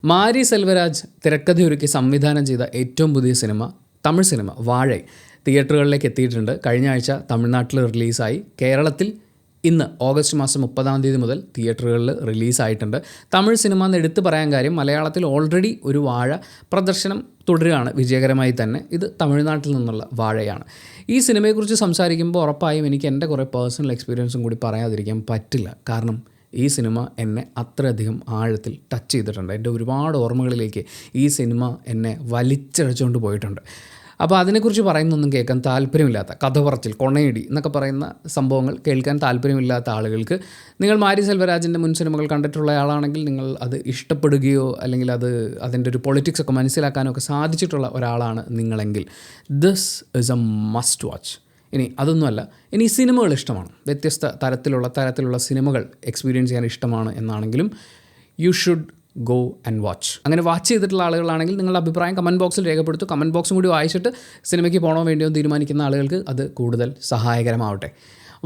മാരി സെൽവരാജ് തിരക്കഥയൊരുക്കി സംവിധാനം ചെയ്ത ഏറ്റവും പുതിയ സിനിമ, തമിഴ് സിനിമ വാഴ തിയേറ്ററുകളിലേക്ക് എത്തിയിട്ടുണ്ട്. കഴിഞ്ഞ ആഴ്ച തമിഴ്നാട്ടിൽ റിലീസായി. കേരളത്തിൽ ഇന്ന് ഓഗസ്റ്റ് മാസം 30 മുതൽ തിയേറ്ററുകളിൽ റിലീസായിട്ടുണ്ട്. തമിഴ് സിനിമ എന്ന് എടുത്തു പറയാൻ കാര്യം, മലയാളത്തിൽ ഓൾറെഡി ഒരു വാഴ പ്രദർശനം തുടരുകയാണ് വിജയകരമായി തന്നെ. ഇത് തമിഴ്നാട്ടിൽ നിന്നുള്ള വാഴയാണ്. ഈ സിനിമയെക്കുറിച്ച് സംസാരിക്കുമ്പോൾ ഉറപ്പായും എനിക്ക് എൻ്റെ കുറേ പേഴ്സണൽ എക്സ്പീരിയൻസും കൂടി പറയാതിരിക്കാൻ പറ്റില്ല. കാരണം ഈ സിനിമ എന്നെ അത്രയധികം ആഴത്തിൽ ടച്ച് ചെയ്തിട്ടുണ്ട്. എൻ്റെ ഒരുപാട് ഓർമ്മകളിലേക്ക് ഈ സിനിമ എന്നെ വലിച്ചഴച്ചുകൊണ്ട് പോയിട്ടുണ്ട്. അപ്പോൾ അതിനെക്കുറിച്ച് പറയുന്നൊന്നും കേൾക്കാൻ താല്പര്യമില്ലാത്ത, കഥ പറച്ചിൽ, കൊണയടി എന്നൊക്കെ പറയുന്ന സംഭവങ്ങൾ കേൾക്കാൻ താല്പര്യമില്ലാത്ത ആളുകൾക്ക്, നിങ്ങൾ മാരി സെൽവരാജിൻ്റെ മുൻ സിനിമകൾ കണ്ടിട്ടുള്ള ആളാണെങ്കിൽ നിങ്ങൾ അത് ഇഷ്ടപ്പെടുകയോ അല്ലെങ്കിൽ അതിൻ്റെ ഒരു പൊളിറ്റിക്സ് ഒക്കെ മനസ്സിലാക്കാനോ ഒക്കെ സാധിച്ചിട്ടുള്ള ഒരാളാണ് നിങ്ങളെങ്കിൽ this is a must watch. ഇനി അതൊന്നുമല്ല, ഇനി സിനിമകൾ ഇഷ്ടമാണ്, വ്യത്യസ്ത തരത്തിലുള്ള സിനിമകൾ എക്സ്പീരിയൻസ് ചെയ്യാൻ ഇഷ്ടമാണ് എന്നാണെങ്കിലും you should go and watch. അങ്ങനെ വാച്ച് ചെയ്തിട്ടുള്ള ആളുകളാണെങ്കിൽ നിങ്ങളുടെ അഭിപ്രായം കമൻറ്റ് ബോക്സിൽ രേഖപ്പെടുത്തും. കമൻറ്റ് ബോക്സും കൂടി വായിച്ചിട്ട് സിനിമയ്ക്ക് പോകണോ വേണ്ടിയോ തീരുമാനിക്കുന്ന ആളുകൾക്ക് അത് കൂടുതൽ സഹായകരമാവട്ടെ.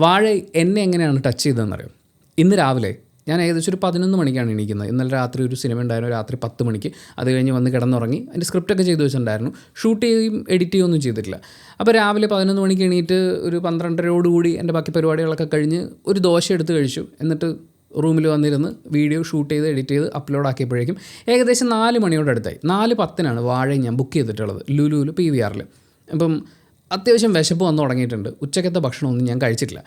വാഴ എന്നെ എങ്ങനെയാണ് ടച്ച് ചെയ്തതെന്നറിയോ? ഇന്ന് രാവിലെ ഞാൻ ഏകദേശം ഒരു 11 മണിക്കാണ് എണീക്കുന്നത്. ഇന്നലെ രാത്രി ഒരു സിനിമ ഉണ്ടായിരുന്നു, രാത്രി 10 മണിക്ക്. അത് കഴിഞ്ഞ് വന്ന് കിടന്നുറങ്ങി. അതിൻ്റെ സ്ക്രിപ്റ്റൊക്കെ ചെയ്ത് വെച്ചിട്ടുണ്ടായിരുന്നു. ഷൂട്ട് ചെയ്യുകയും എഡിറ്റ് ചെയ്യുകയൊന്നും ചെയ്തിട്ടില്ല. അപ്പോൾ രാവിലെ 11 മണിക്ക് എണീറ്റ് ഒരു 12:30 എൻ്റെ ബാക്കി പരിപാടികളൊക്കെ കഴിഞ്ഞ് ഒരു ദോശ എടുത്ത് കഴിച്ചു. എന്നിട്ട് റൂമിൽ വന്നിരുന്ന് വീഡിയോ ഷൂട്ട് ചെയ്ത് എഡിറ്റ് ചെയ്ത് അപ്ലോഡ് ആക്കിയപ്പോഴേക്കും ഏകദേശം 4 മണിയോട് അടുത്തായി. 4:10 വാഴ ഞാൻ ബുക്ക് ചെയ്തിട്ടുള്ളത് ലുലുവിൽ PVR. അപ്പം അത്യാവശ്യം വിശപ്പ് വന്ന് തുടങ്ങിയിട്ടുണ്ട്. ഉച്ചക്കത്തെ ഭക്ഷണമൊന്നും ഞാൻ കഴിച്ചിട്ടില്ല.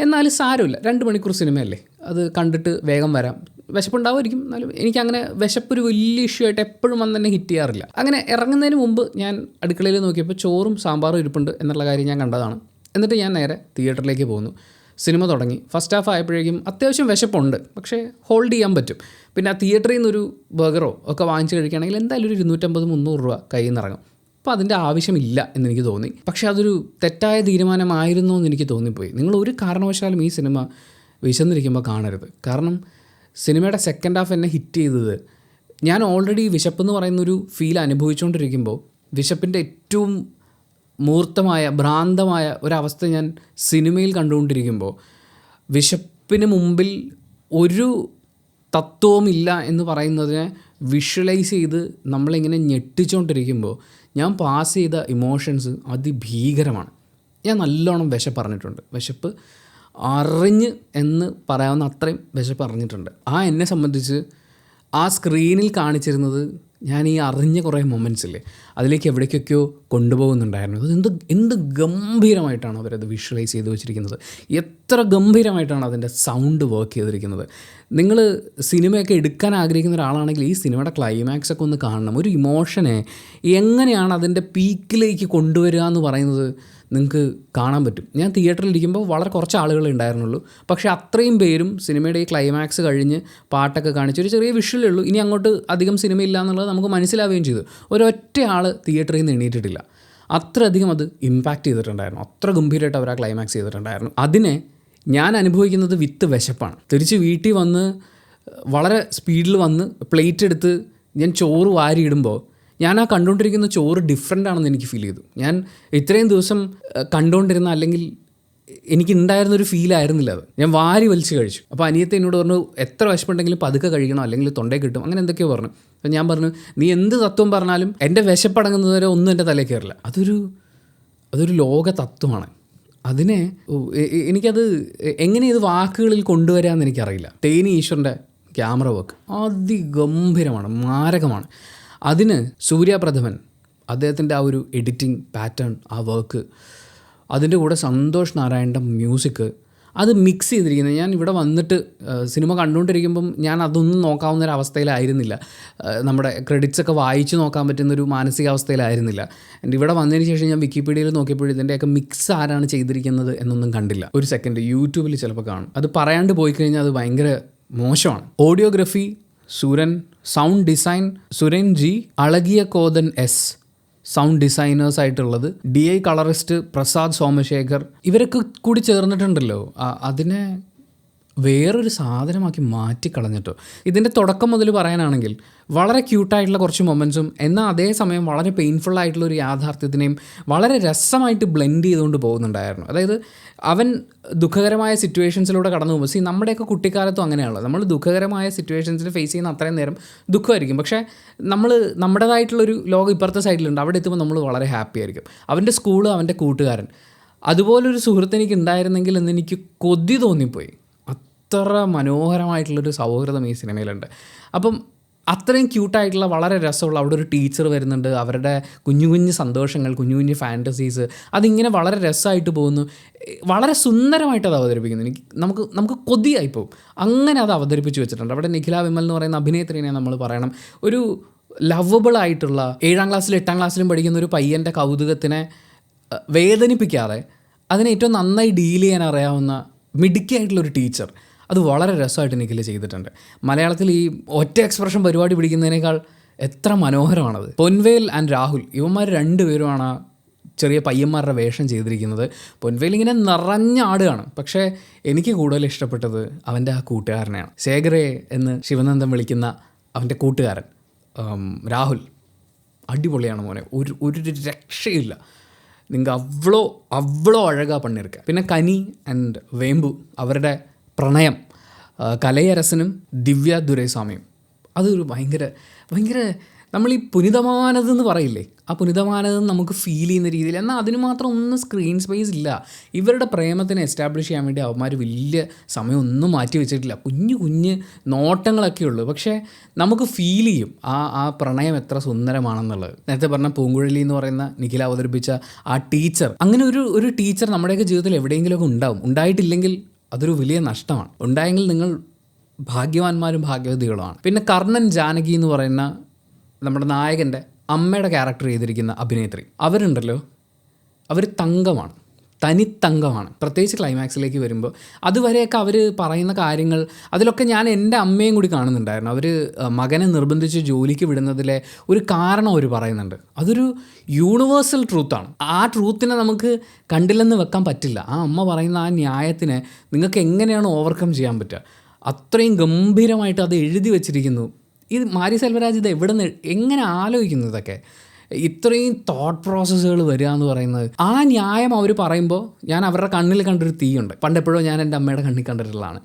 എന്നാലും സാരമില്ല, 2 മണിക്കൂർ സിനിമയല്ലേ, അത് കണ്ടിട്ട് വേഗം വരാം. വിശപ്പുണ്ടാവുമായിരിക്കും, എന്നാലും എനിക്കങ്ങനെ വിശപ്പൊരു വലിയ ഇഷ്യൂ ആയിട്ട് എപ്പോഴും വന്ന് തന്നെ ഹിറ്റ് ചെയ്യാറില്ല. അങ്ങനെ ഇറങ്ങുന്നതിന് മുമ്പ് ഞാൻ അടുക്കളയിൽ നോക്കിയപ്പോൾ ചോറും സാമ്പാറും ഇരിപ്പുണ്ട് എന്നുള്ള കാര്യം ഞാൻ കണ്ടതാണ്. എന്നിട്ട് ഞാൻ നേരെ തിയേറ്ററിലേക്ക് പോകുന്നു. സിനിമ തുടങ്ങി. ഫസ്റ്റ് ഹാഫ് ആയപ്പോഴേക്കും അത്യാവശ്യം വിശപ്പുണ്ട്, പക്ഷേ ഹോൾഡ് ചെയ്യാൻ പറ്റും. പിന്നെ ആ തിയേറ്ററിൽ നിന്നൊരു ബർഗറോ ഒക്കെ വാങ്ങിച്ച് കഴിക്കുകയാണെങ്കിൽ എന്തായാലും ഒരു 250-300 രൂപ കയ്യിൽ നിന്ന് ഇറങ്ങും. അപ്പോൾ അതിൻ്റെ ആവശ്യമില്ല എന്നെനിക്ക് തോന്നി. പക്ഷേ അതൊരു തെറ്റായ തീരുമാനമായിരുന്നു എന്ന് എനിക്ക് തോന്നിപ്പോയി. നിങ്ങൾ ഒരു കാരണവശാലും ഈ സിനിമ വിശന്നിരിക്കുമ്പോൾ കാണരുത്. കാരണം സിനിമയുടെ സെക്കൻഡ് ഹാഫ് എന്നെ ഹിറ്റ് ചെയ്തത്, ഞാൻ ഓൾറെഡി വിശപ്പെന്ന് പറയുന്നൊരു ഫീൽ അനുഭവിച്ചുകൊണ്ടിരിക്കുമ്പോൾ വിശപ്പിൻ്റെ ഏറ്റവും മൂർത്തമായ ഭ്രാന്തമായ ഒരവസ്ഥ ഞാൻ സിനിമയിൽ കണ്ടുകൊണ്ടിരിക്കുമ്പോൾ, വിശപ്പിന് മുമ്പിൽ ഒരു തത്വവുമില്ല എന്ന് പറയുന്നതിനെ വിഷ്വലൈസ് ചെയ്ത് നമ്മളിങ്ങനെ ഞെട്ടിച്ചുകൊണ്ടിരിക്കുമ്പോൾ ഞാൻ പാസ് ചെയ്ത ഇമോഷൻസ് അതിഭീകരമാണ്. ഞാൻ നല്ലോണം വിശപ്പറിഞ്ഞിട്ടുണ്ട്. വിശപ്പ് അറിഞ്ഞ് എന്ന് പറയാവുന്ന അത്രയും വിശപ്പറിഞ്ഞിട്ടുണ്ട്. എന്നെ സംബന്ധിച്ച് ആ സ്ക്രീനിൽ കാണിച്ചിരുന്നത് ഞാൻ ഈ അറിഞ്ഞ കുറേ മൊമെൻറ്റ്സ് ഇല്ലേ, അതിലേക്ക് എവിടേക്കൊക്കെയോ കൊണ്ടുപോകുന്നുണ്ടായിരുന്നു. അത് എന്ത് ഗംഭീരമായിട്ടാണ് അവരത് വിഷ്വലൈസ് ചെയ്ത് വെച്ചിരിക്കുന്നത്. എത്ര ഗംഭീരമായിട്ടാണ് അതിൻ്റെ സൗണ്ട് വർക്ക് ചെയ്തിരിക്കുന്നത്. നിങ്ങൾ സിനിമയൊക്കെ എടുക്കാൻ ആഗ്രഹിക്കുന്ന ഒരാളാണെങ്കിൽ ഈ സിനിമയുടെ ക്ലൈമാക്സ് ഒക്കെ ഒന്ന് കാണണം. ഒരു ഇമോഷനെ എങ്ങനെയാണ് അതിൻ്റെ പീക്കിലേക്ക് കൊണ്ടുവരിക എന്ന് പറയുന്നത് നിങ്ങൾക്ക് കാണാൻ പറ്റും. ഞാൻ തിയേറ്ററിലിരിക്കുമ്പോൾ വളരെ കുറച്ച് ആളുകളെ ഉണ്ടായിരുന്നുള്ളൂ. പക്ഷേ അത്രയും പേരും സിനിമയുടെ ഈ ക്ലൈമാക്സ് കഴിഞ്ഞ് പാട്ടൊക്കെ കാണിച്ച് ഒരു ചെറിയ വിഷ്വലേ ഉള്ളൂ, ഇനി അങ്ങോട്ട് അധികം സിനിമയില്ല എന്നുള്ളത് നമുക്ക് മനസ്സിലാവുകയും ചെയ്തു. ഒരൊറ്റ ആൾ തിയേറ്ററിൽ നിന്ന് എണീറ്റിട്ടില്ല. അത്രയധികം അത് ഇമ്പാക്റ്റ് ചെയ്തിട്ടുണ്ടായിരുന്നു. അത്ര ഗംഭീരമായിട്ട് അവർ ആ ക്ലൈമാക്സ് ചെയ്തിട്ടുണ്ടായിരുന്നു. അതിനെ ഞാൻ അനുഭവിക്കുന്നത് വിത്ത് വിശപ്പാണ്. തിരിച്ച് വീട്ടിൽ വന്ന് വളരെ സ്പീഡിൽ വന്ന് പ്ലേറ്റ് എടുത്ത് ഞാൻ ചോറ് വാരിയിടുമ്പോൾ ഞാൻ ആ കണ്ടുകൊണ്ടിരിക്കുന്ന ചോറ് ഡിഫറെൻ്റ് ആണെന്ന് എനിക്ക് ഫീൽ ചെയ്തു. ഞാൻ ഇത്രയും ദിവസം കണ്ടുകൊണ്ടിരുന്ന അല്ലെങ്കിൽ എനിക്കുണ്ടായിരുന്നൊരു ഫീലായിരുന്നില്ല അത്. ഞാൻ വാരി വലിച്ച് കഴിച്ചു. അപ്പോൾ അനിയത്തെ എന്നോട് പറഞ്ഞു, എത്ര വിശപ്പുണ്ടെങ്കിലും പതുക്കെ കഴിക്കണം, അല്ലെങ്കിൽ തൊണ്ടയിൽ കിട്ടും, അങ്ങനെ എന്തൊക്കെയോ പറഞ്ഞു. അപ്പോൾ ഞാൻ പറഞ്ഞു, നീ എന്ത് തത്വം പറഞ്ഞാലും എൻ്റെ വിശപ്പടങ്ങുന്നത് വരെ ഒന്നും എൻ്റെ തലയിൽ കയറില്ല. അതൊരു ലോക തത്വമാണ്. അതിനെ എനിക്കത് എങ്ങനെ ഇത് വാക്കുകളിൽ കൊണ്ടുവരാമെന്ന് എനിക്കറിയില്ല. തേനി ഈശ്വറിൻ്റെ ക്യാമറ വർക്ക് അതിഗംഭീരമാണ്, മാരകമാണ്. അതിന് സൂര്യപ്രഥമൻ അദ്ദേഹത്തിൻ്റെ ആ ഒരു എഡിറ്റിംഗ് പാറ്റേൺ, ആ വർക്ക്, അതിൻ്റെ കൂടെ സന്തോഷ് നാരായണൻ്റെ മ്യൂസിക്, അത് മിക്സ് ചെയ്തിരിക്കുന്നത്. ഞാൻ ഇവിടെ വന്നിട്ട് സിനിമ കണ്ടുകൊണ്ടിരിക്കുമ്പം ഞാൻ അതൊന്നും നോക്കാവുന്നൊരവസ്ഥയിലായിരുന്നില്ല. നമ്മുടെ ക്രെഡിറ്റ്സൊക്കെ വായിച്ച് നോക്കാൻ പറ്റുന്നൊരു മാനസികാവസ്ഥയിലായിരുന്നില്ല. എൻ്റെ ഇവിടെ വന്നതിന് ശേഷം ഞാൻ വിക്കിപീഡിയയിൽ നോക്കിയപ്പോഴും ഇതിൻ്റെയൊക്കെ മിക്സ് ആരാണ് ചെയ്തിരിക്കുന്നത് എന്നൊന്നും കണ്ടില്ല. ഒരു സെക്കൻഡ് യൂട്യൂബിൽ ചിലപ്പോൾ കാണും. അത് പറയാണ്ട് പോയി കഴിഞ്ഞാൽ അത് ഭയങ്കര മോശമാണ്. Audiography Suran, sound design Suran ji, Alagiya Koothan S sound designers ആയിട്ടുള്ളത്, DI കളറിസ്റ്റ് പ്രസാദ് സോമശേഖർ, ഇവരൊക്കെ കൂടി ചേർന്നിട്ടുണ്ടല്ലോ. അതിനെ വേറൊരു സാധനമാക്കി മാറ്റിക്കളഞ്ഞിട്ടോ. ഇതിൻ്റെ തുടക്കം മുതൽ പറയാനാണെങ്കിൽ വളരെ ക്യൂട്ടായിട്ടുള്ള കുറച്ച് മൊമെൻറ്റ്സും എന്നാൽ അതേസമയം വളരെ പെയിൻഫുൾ ആയിട്ടുള്ള ഒരു യാഥാർത്ഥ്യത്തിനെയും വളരെ രസമായിട്ട് ബ്ലെൻഡ് ചെയ്തുകൊണ്ട് പോകുന്നുണ്ടായിരുന്നു. അതായത് അവൻ ദുഃഖകരമായ സിറ്റുവേഷൻസിലൂടെ കടന്നു പോകുമ്പോൾ നമ്മുടെയൊക്കെ കുട്ടിക്കാലത്തും അങ്ങനെയാണല്ലോ. നമ്മൾ ദുഃഖകരമായ സിറ്റുവേഷൻസിൽ ഫേസ് ചെയ്യുന്ന അത്രയും നേരം ദുഃഖമായിരിക്കും. പക്ഷേ നമ്മുടേതായിട്ടുള്ളൊരു ലോകം ഇപ്പുറത്തെ സൈഡിലുണ്ട്. അവിടെ എത്തുമ്പോൾ നമ്മൾ വളരെ ഹാപ്പി ആയിരിക്കും. അവൻ്റെ സ്കൂള്, അവൻ്റെ കൂട്ടുകാരൻ, അതുപോലൊരു സുഹൃത്ത് എനിക്ക് ഉണ്ടായിരുന്നെങ്കിൽ എന്നെനിക്ക് കൊതി തോന്നിപ്പോയി. അത്ര മനോഹരമായിട്ടുള്ളൊരു സൗഹൃദം ഈ സിനിമയിലുണ്ട്. അപ്പം അത്രയും ക്യൂട്ടായിട്ടുള്ള വളരെ രസമുള്ള അവിടെ ഒരു ടീച്ചർ വരുന്നുണ്ട്. അവരുടെ കുഞ്ഞു കുഞ്ഞു സന്തോഷങ്ങൾ, കുഞ്ഞു കുഞ്ഞു ഫാൻറ്റസീസ്, അതിങ്ങനെ വളരെ രസമായിട്ട് പോകുന്നു. വളരെ സുന്ദരമായിട്ട് അത് അവതരിപ്പിക്കുന്നു. നമുക്ക് കൊതിയായിപ്പോവും. അങ്ങനെ അത് അവതരിപ്പിച്ച് വെച്ചിട്ടുണ്ട്. അവിടെ നിഖില വിമൽ എന്ന് പറയുന്ന അഭിനേത്രിനെ നമ്മൾ പറയണം. ഒരു ലവബിളായിട്ടുള്ള 7ാം ക്ലാസ്സിലും 8ാം ക്ലാസ്സിലും പഠിക്കുന്ന ഒരു പയ്യൻ്റെ കൗതുകത്തിനെ വേദനിപ്പിക്കാതെ അതിനെ ഏറ്റവും നന്നായി ഡീൽ ചെയ്യാൻ അറിയാവുന്ന മിടുക്കിയായിട്ടുള്ളൊരു ടീച്ചർ. അത് വളരെ രസമായിട്ട് നിഖില ചെയ്തിട്ടുണ്ട്. മലയാളത്തിൽ ഈ ഒറ്റ എക്സ്പ്രഷൻ പരിപാടി പിടിക്കുന്നതിനേക്കാൾ എത്ര മനോഹരമാണത്. പൊൻവേൽ ആൻഡ് രാഹുൽ, ഇവന്മാർ രണ്ടുപേരുമാണ് ആ ചെറിയ പയ്യന്മാരുടെ വേഷം ചെയ്തിരിക്കുന്നത്. പൊൻവേൽ ഇങ്ങനെ നിറഞ്ഞാടുകയാണ്. പക്ഷേ എനിക്ക് കൂടുതൽ ഇഷ്ടപ്പെട്ടത് അവൻ്റെ ആ കൂട്ടുകാരനെയാണ്. ശേഖരേ എന്ന് ശിവനന്ദൻ വിളിക്കുന്ന അവൻ്റെ കൂട്ടുകാരൻ രാഹുൽ. അടിപൊളിയാണ് മോനെ, ഒരു രക്ഷയില്ല. നിങ്ങൾക്ക് അவ்வளோ അഴകാ പണിയെടുക്കുക. പിന്നെ കനി ആൻഡ് വേമ്പു, അവരുടെ പ്രണയം, കലയരസനും ദിവ്യ ദുരൈസ്വാമിയും, അതൊരു ഭയങ്കര നമ്മൾ ഈ പുനിതമാനതെന്ന് പറയില്ലേ, ആ പുനിതമാനതെന്ന് നമുക്ക് ഫീൽ ചെയ്യുന്ന രീതിയിൽ. എന്നാൽ അതിന് മാത്രം ഒന്നും സ്ക്രീൻ സ്പേസ് ഇല്ല. ഇവരുടെ പ്രേമത്തിനെ എസ്റ്റാബ്ലിഷ് ചെയ്യാൻ വേണ്ടി അവന്മാർ വലിയ സമയമൊന്നും മാറ്റി വെച്ചിട്ടില്ല. കുഞ്ഞു നോട്ടങ്ങളൊക്കെ ഉള്ളൂ. പക്ഷേ നമുക്ക് ഫീൽ ചെയ്യും ആ പ്രണയം എത്ര സുന്ദരമാണെന്നുള്ളത്. നേരത്തെ പറഞ്ഞ പൂങ്കുഴലി എന്ന് പറയുന്ന നിഖില അവതരിപ്പിച്ച ആ ടീച്ചർ, അങ്ങനെ ഒരു ടീച്ചർ നമ്മുടെയൊക്കെ ജീവിതത്തിൽ എവിടെയെങ്കിലുമൊക്കെ ഉണ്ടാവും. ഉണ്ടായിട്ടില്ലെങ്കിൽ അതൊരു വലിയ നഷ്ടമാണ്. ഉണ്ടായെങ്കിൽ നിങ്ങൾ ഭാഗ്യവാന്മാരും ഭാഗ്യവതികളുമാണ്. പിന്നെ കർണൻ ജാനകി എന്ന് പറയുന്ന നമ്മുടെ നായകൻ്റെ അമ്മയുടെ ക്യാരക്ടർ ചെയ്തിരിക്കുന്ന അഭിനേത്രി, അവരുണ്ടല്ലോ, അവർ തങ്കമാണ്, തനിത്തങ്കമാണ്. പ്രത്യേകിച്ച് ക്ലൈമാക്സിലേക്ക് വരുമ്പോൾ അതുവരെയൊക്കെ അവർ പറയുന്ന കാര്യങ്ങൾ, അതിലൊക്കെ ഞാൻ എൻ്റെ അമ്മയും കൂടി കാണുന്നുണ്ടായിരുന്നു. അവർ മകനെ നിർബന്ധിച്ച് ജോലിക്ക് വിടുന്നതിലെ ഒരു കാരണം അവർ പറയുന്നുണ്ട്. അതൊരു യൂണിവേഴ്സൽ ട്രൂത്താണ്. ആ ട്രൂത്തിനെ നമുക്ക് കണ്ടില്ലെന്ന് വെക്കാൻ പറ്റില്ല. ആ അമ്മ പറയുന്ന ആ ന്യായത്തിനെ നിങ്ങൾക്ക് എങ്ങനെയാണ് ഓവർകം ചെയ്യാൻ പറ്റുക? അത്രയും ഗംഭീരമായിട്ട് അത് എഴുതി വച്ചിരിക്കുന്നു. ഇത് മാരി സെൽവരാജ് ഇത് എങ്ങനെ ആലോചിക്കുന്നു? ഇതൊക്കെ ഇത്രയും തോട്ട് പ്രോസസ്സുകൾ വരിക എന്ന് പറയുന്നത്. ആ ന്യായം അവർ പറയുമ്പോൾ ഞാൻ അവരുടെ കണ്ണിൽ കണ്ടൊരു തീയുണ്ട്. പണ്ടെപ്പോഴോ ഞാൻ എൻ്റെ അമ്മയുടെ കണ്ണിൽ കണ്ടിട്ടുള്ളതാണ്.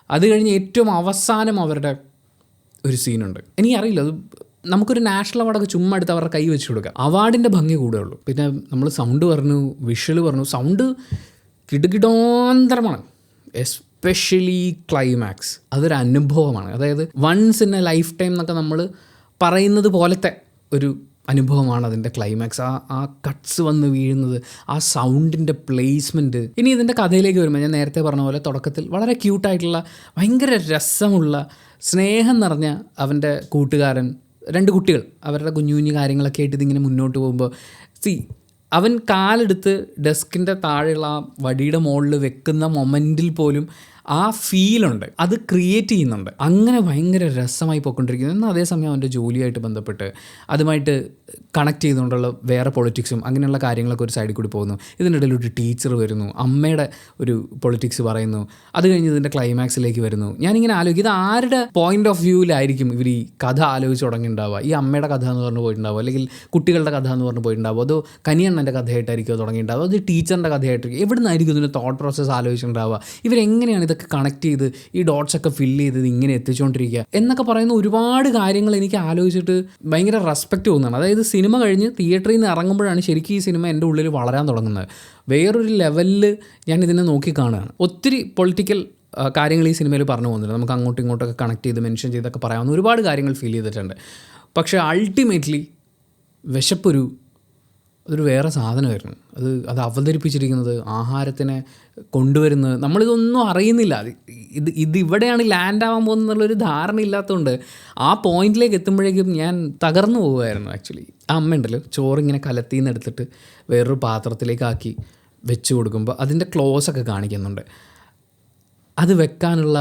അത് കഴിഞ്ഞ് ഏറ്റവും അവസാനം അവരുടെ ഒരു സീനുണ്ട്. എനിക്കറിയില്ല, അത് നമുക്കൊരു നാഷണൽ അവാർഡൊക്കെ ചുമ്മാ എടുത്ത് അവരുടെ കൈ വെച്ച് കൊടുക്കുക. അവാർഡിൻ്റെ ഭംഗി കൂടുകയുള്ളൂ. പിന്നെ നമ്മൾ സൗണ്ട് പറഞ്ഞു, വിഷ്വൽ പറഞ്ഞു. സൗണ്ട് കിടുകിടോന്തരമാണ്. എസ്പെഷ്യലി ക്ലൈമാക്സ്, അതൊരു അനുഭവമാണ്. അതായത് once in a life time എന്നൊക്കെ നമ്മൾ പറയുന്നത് പോലത്തെ ഒരു അനുഭവമാണ് അതിൻ്റെ ക്ലൈമാക്സ്. ആ കട്ട്സ് വന്ന് വീഴുന്നത്, ആ സൗണ്ടിൻ്റെ പ്ലേസ്മെൻറ്റ്. ഇനി ഇതിൻ്റെ കഥയിലേക്ക് വരുമ്പോൾ ഞാൻ നേരത്തെ പറഞ്ഞ പോലെ തുടക്കത്തിൽ വളരെ ക്യൂട്ടായിട്ടുള്ള ഭയങ്കര രസമുള്ള സ്നേഹം നിറഞ്ഞ അവൻ്റെ കൂട്ടുകാരൻ, 2 കുട്ടികൾ, അവരുടെ കുഞ്ഞു കാര്യങ്ങളൊക്കെ ആയിട്ട് ഇതിങ്ങനെ മുന്നോട്ട് പോകുമ്പോൾ അവൻ കാലെടുത്ത് ഡെസ്കിൻ്റെ താഴെയുള്ള ആ വടിയുടെ മുകളിൽ വെക്കുന്ന മൊമെൻറ്റിൽ പോലും ആ ഫീലുണ്ട്, അത് ക്രിയേറ്റ് ചെയ്യുന്നുണ്ട്. അങ്ങനെ ഭയങ്കര രസമായി പോയിക്കൊണ്ടിരിക്കുന്നു. എന്നാൽ അതേസമയം അവൻ്റെ ജോലിയായിട്ട് ബന്ധപ്പെട്ട് അതുമായിട്ട് കണക്ട് ചെയ്തുകൊണ്ടുള്ള വേറെ പൊളിറ്റിക്സും അങ്ങനെയുള്ള കാര്യങ്ങളൊക്കെ ഒരു സൈഡിൽ കൂടി പോകുന്നു. ഇതിനിടയിൽ ഒരു ടീച്ചർ വരുന്നു, അമ്മയുടെ ഒരു പൊളിറ്റിക്സ് പറയുന്നു. അത് കഴിഞ്ഞ് ഇതിൻ്റെ ക്ലൈമാക്സിലേക്ക് വരുന്നു. ഞാനിങ്ങനെ ആലോചിക്കും, ഇത് ആരുടെ പോയിൻ്റ് ഓഫ് വ്യൂവിലായിരിക്കും ഇവർ ഈ കഥ ആലോചിച്ച് തുടങ്ങിയിട്ടുണ്ടാവുക? ഈ അമ്മയുടെ കഥ എന്ന് പറഞ്ഞു പോയിട്ടുണ്ടാവുക, അല്ലെങ്കിൽ കുട്ടികളുടെ കഥ എന്ന് പറഞ്ഞു പോയിട്ടുണ്ടാവുക, അതോ കനിയണ്ണൻ്റെ കഥയായിട്ടായിരിക്കുമോ തുടങ്ങിയിട്ടുണ്ടാവുക, അത് ടീച്ചറിൻ്റെ കഥയായിട്ടായിരിക്കും? എവിടെ നിന്നായിരിക്കും ഇതിൻ്റെ തോട്ട് പ്രോസസ്സ് ആലോചിച്ചിട്ടുണ്ടാവുക? ഇവരെങ്ങനെയാണ് ഇതൊക്കെ കണക്ട് ചെയ്ത് ഈ ഡോട്ട്സൊക്കെ ഫില്ല് ചെയ്ത് ഇങ്ങനെ എത്തിച്ചുകൊണ്ടിരിക്കുക എന്നൊക്കെ പറയുന്ന ഒരുപാട് കാര്യങ്ങൾ എനിക്ക് ആലോചിച്ചിട്ട് ഭയങ്കര റെസ്പെക്റ്റ് തോന്നുന്നതാണ്. അതായത് സിനിമ കഴിഞ്ഞ് തിയേറ്ററിൽ നിന്ന് ഇറങ്ങുമ്പോഴാണ് ശരിക്കും ഈ സിനിമ എൻ്റെ ഉള്ളിൽ വളരാൻ തുടങ്ങുന്നത്. വേറൊരു ലെവലിൽ ഞാൻ ഇതിനെ നോക്കി കാണുകയാണ്. ഒത്തിരി പൊളിറ്റിക്കൽ കാര്യങ്ങൾ ഈ സിനിമയിൽ പറഞ്ഞു പോകുന്നുണ്ട്. നമുക്ക് അങ്ങോട്ടും ഇങ്ങോട്ടൊക്കെ കണക്ട് ചെയ്ത് മെൻഷൻ ചെയ്തൊക്കെ പറയാവുന്ന ഒരുപാട് കാര്യങ്ങൾ ഫീൽ ചെയ്തിട്ടുണ്ട്. പക്ഷേ അൾട്ടിമേറ്റ്ലി അതൊരു വേറെ സാധനമായിരുന്നു. അത് അവതരിപ്പിച്ചിരിക്കുന്നത്, ആഹാരത്തിനെ കൊണ്ടുവരുന്നത്, നമ്മളിതൊന്നും അറിയുന്നില്ല. ഇവിടെയാണ് ലാൻഡ് ആവാൻ പോകുന്നതെന്നുള്ളൊരു ധാരണ ഇല്ലാത്തതുകൊണ്ട് ആ പോയിന്റിലേക്ക് എത്തുമ്പോഴേക്കും ഞാൻ തകർന്നു പോകുമായിരുന്നു. ആക്ച്വലി ആ അമ്മയുണ്ടല്ലോ, ചോറിങ്ങനെ കലത്തിൽ നിന്ന് എടുത്തിട്ട് വേറൊരു പാത്രത്തിലേക്കാക്കി വെച്ച് കൊടുക്കുമ്പോൾ അതിൻ്റെ ക്ലോസൊക്കെ കാണിക്കുന്നുണ്ട്. അത് വെക്കാനുള്ള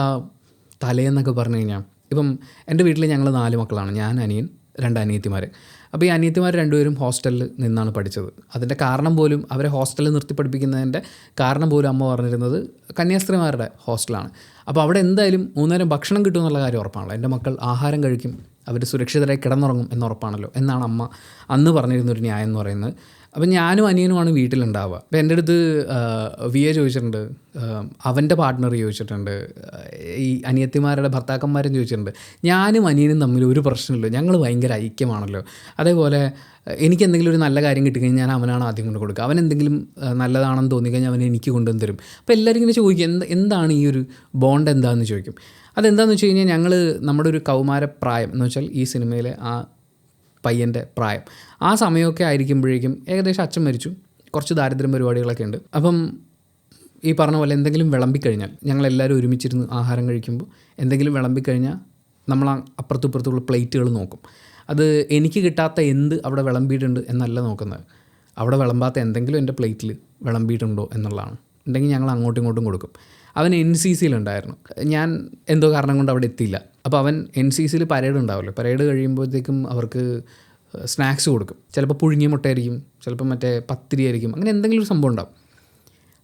തലേന്നൊക്കെ പറഞ്ഞു കഴിഞ്ഞാൽ, ഇപ്പം എൻ്റെ വീട്ടിൽ ഞങ്ങൾ 4 മക്കളാണ്. ഞാൻ, അനിയൻ, 2 അനിയത്തിമാർ. അപ്പോൾ ഈ അനിയത്തിമാർ രണ്ടുപേരും ഹോസ്റ്റലിൽ നിന്നാണ് പഠിച്ചത്. അതിൻ്റെ കാരണം പോലും അവരെ ഹോസ്റ്റലിൽ നിർത്തി പഠിപ്പിക്കുന്നതിൻ്റെ കാരണം പോലും അമ്മ പറഞ്ഞിരുന്നത് കന്യാസ്ത്രീമാരുടെ ഹോസ്റ്റലാണ്. അപ്പോൾ അവിടെ എന്തായാലും 3 നേരം ഭക്ഷണം കിട്ടുമെന്നുള്ള കാര്യം ഉറപ്പാണല്ലോ. എൻ്റെ മക്കൾ ആഹാരം കഴിക്കും, അവർ സുരക്ഷിതരായി കിടന്നുറങ്ങും എന്നുറപ്പാണല്ലോ എന്നാണ് അമ്മ അന്ന് പറഞ്ഞിരുന്നൊരു ന്യായം എന്ന് പറയുന്നത്. അപ്പം ഞാനും അനിയനുമാണ് വീട്ടിലുണ്ടാവുക. അപ്പോൾ എൻ്റെ അടുത്ത് വിയെ ചോദിച്ചിട്ടുണ്ട്, അവൻ്റെ പാർട്ട്ണർ ചോദിച്ചിട്ടുണ്ട്, ഈ അനിയത്തിമാരുടെ ഭർത്താക്കന്മാരും ചോദിച്ചിട്ടുണ്ട്. ഞാനും അനിയനും തമ്മിൽ ഒരു പ്രശ്നമില്ല, ഞങ്ങൾ ഭയങ്കര ഐക്യമാണല്ലോ. അതേപോലെ എനിക്ക് എന്തെങ്കിലും ഒരു നല്ല കാര്യം കിട്ടിക്കഴിഞ്ഞാൽ ഞാൻ അവനാണ് ആദ്യം കൊണ്ട് കൊടുക്കുക. അവൻ എന്തെങ്കിലും നല്ലതാണെന്ന് തോന്നിക്കഴിഞ്ഞാൽ അവൻ എനിക്ക് കൊണ്ടുവന്ന് തരും. അപ്പോൾ എല്ലാവരും ഇങ്ങനെ ചോദിക്കും, എന്താണ് ഈ ഒരു ബോണ്ട് എന്താണെന്ന് ചോദിക്കും. അതെന്താണെന്ന് വെച്ച് കഴിഞ്ഞാൽ ഞങ്ങൾ നമ്മുടെ ഒരു കൗമാരപ്രായം എന്ന് വെച്ചാൽ ഈ സിനിമയിലെ ആ പയ്യൻ്റെ പ്രായം, ആ സമയമൊക്കെ ആയിരിക്കുമ്പോഴേക്കും ഏകദേശം അച്ഛൻ മരിച്ചു, കുറച്ച് ദാരിദ്ര്യം പരിപാടികളൊക്കെ ഉണ്ട്. അപ്പം ഈ പറഞ്ഞ പോലെ എന്തെങ്കിലും വിളമ്പിക്കഴിഞ്ഞാൽ ഞങ്ങളെല്ലാവരും ഒരുമിച്ചിരുന്ന് ആഹാരം കഴിക്കുമ്പോൾ എന്തെങ്കിലും വിളമ്പിക്കഴിഞ്ഞാൽ നമ്മൾ അപ്പുറത്തും ഇപ്പുറത്തുള്ള പ്ലേറ്റുകൾ നോക്കും. അത് എനിക്ക് കിട്ടാത്ത എന്ത് അവിടെ വിളമ്പിയിട്ടുണ്ട് എന്നല്ല നോക്കുന്നത്, അവിടെ വിളമ്പാത്ത എന്തെങ്കിലും എൻ്റെ പ്ലേറ്റിൽ വിളമ്പിയിട്ടുണ്ടോ എന്നുള്ളതാണ്. ഉണ്ടെങ്കിൽ ഞങ്ങൾ അങ്ങോട്ടും ഇങ്ങോട്ടും കൊടുക്കും. അവൻ NCCയിലുണ്ടായിരുന്നു, ഞാൻ എന്തോ കാരണം കൊണ്ട് അവിടെ എത്തിയില്ല. അപ്പോൾ അവൻ NCCയിൽ പരേഡ് ഉണ്ടാവുമല്ലോ, പരേഡ് കഴിയുമ്പോഴത്തേക്കും അവർക്ക് സ്നാക്സ് കൊടുക്കും. ചിലപ്പോൾ പുഴുങ്ങിയ മുട്ടയായിരിക്കും, ചിലപ്പോൾ മറ്റേ പത്തിരി ആയിരിക്കും, അങ്ങനെ എന്തെങ്കിലും ഒരു സംഭവം ഉണ്ടാവും.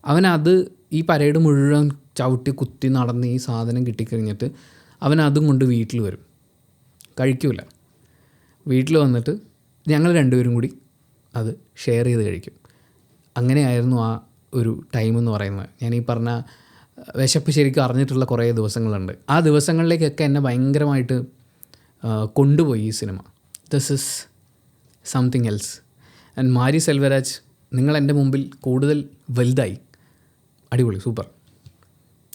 അവനത് ഈ പരേഡ് മുഴുവൻ ചവിട്ടി കുത്തി നടന്ന് ഈ സാധനം കിട്ടിക്കഴിഞ്ഞിട്ട് അവനതും കൊണ്ട് വീട്ടിൽ വരും, കഴിക്കില്ല. വീട്ടിൽ വന്നിട്ട് ഞങ്ങൾ രണ്ടുപേരും കൂടി അത് ഷെയർ ചെയ്ത് കഴിക്കും. അങ്ങനെയായിരുന്നു ആ ഒരു ടൈം എന്ന് പറയുന്നത്. ഞാൻ ഈ പറഞ്ഞ വിശപ്പ് ശരിക്കും അറിഞ്ഞിട്ടുള്ള കുറേ ദിവസങ്ങളുണ്ട്. ആ ദിവസങ്ങളിലേക്കൊക്കെ എന്നെ ഭയങ്കരമായിട്ട് കൊണ്ടുപോയി ഈ സിനിമ. This is something else. And Mari Selvaraj, നിങ്ങൾ എൻ്റെ മുമ്പിൽ കൂടുതൽ വലുതായി. അടിപൊളി, സൂപ്പർ.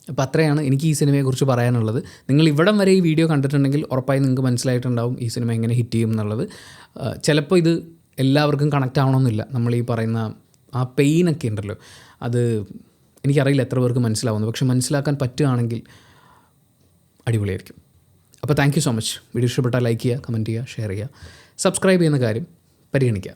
അപ്പോൾ അത്രയാണ് എനിക്ക് ഈ സിനിമയെക്കുറിച്ച് പറയാനുള്ളത്. നിങ്ങൾ ഇവിടം വരെ ഈ വീഡിയോ കണ്ടിട്ടുണ്ടെങ്കിൽ ഉറപ്പായി നിങ്ങൾക്ക് മനസ്സിലായിട്ടുണ്ടാവും ഈ സിനിമ എങ്ങനെ ഹിറ്റ് ചെയ്യും എന്നുള്ളത്. ചിലപ്പോൾ ഇത് എല്ലാവർക്കും കണക്റ്റ് ആവണമെന്നില്ല. നമ്മൾ ഈ പറയുന്ന ആ പെയിനൊക്കെ ഉണ്ടല്ലോ, അത് എനിക്കറിയില്ല എത്ര പേർക്ക് മനസ്സിലാവുന്നു, പക്ഷെ മനസ്സിലാക്കാൻ പറ്റുകയാണെങ്കിൽ അടിപൊളിയായിരിക്കും. അപ്പോൾ thank you so much. Video ഇഷ്ടപ്പെട്ടാൽ ലൈക്ക് ചെയ്യുക, കമൻറ്റ് ചെയ്യുക, ഷെയർ ചെയ്യുക, സബ്സ്ക്രൈബ് ചെയ്യുന്ന കാര്യം പരിഗണിക്കുക.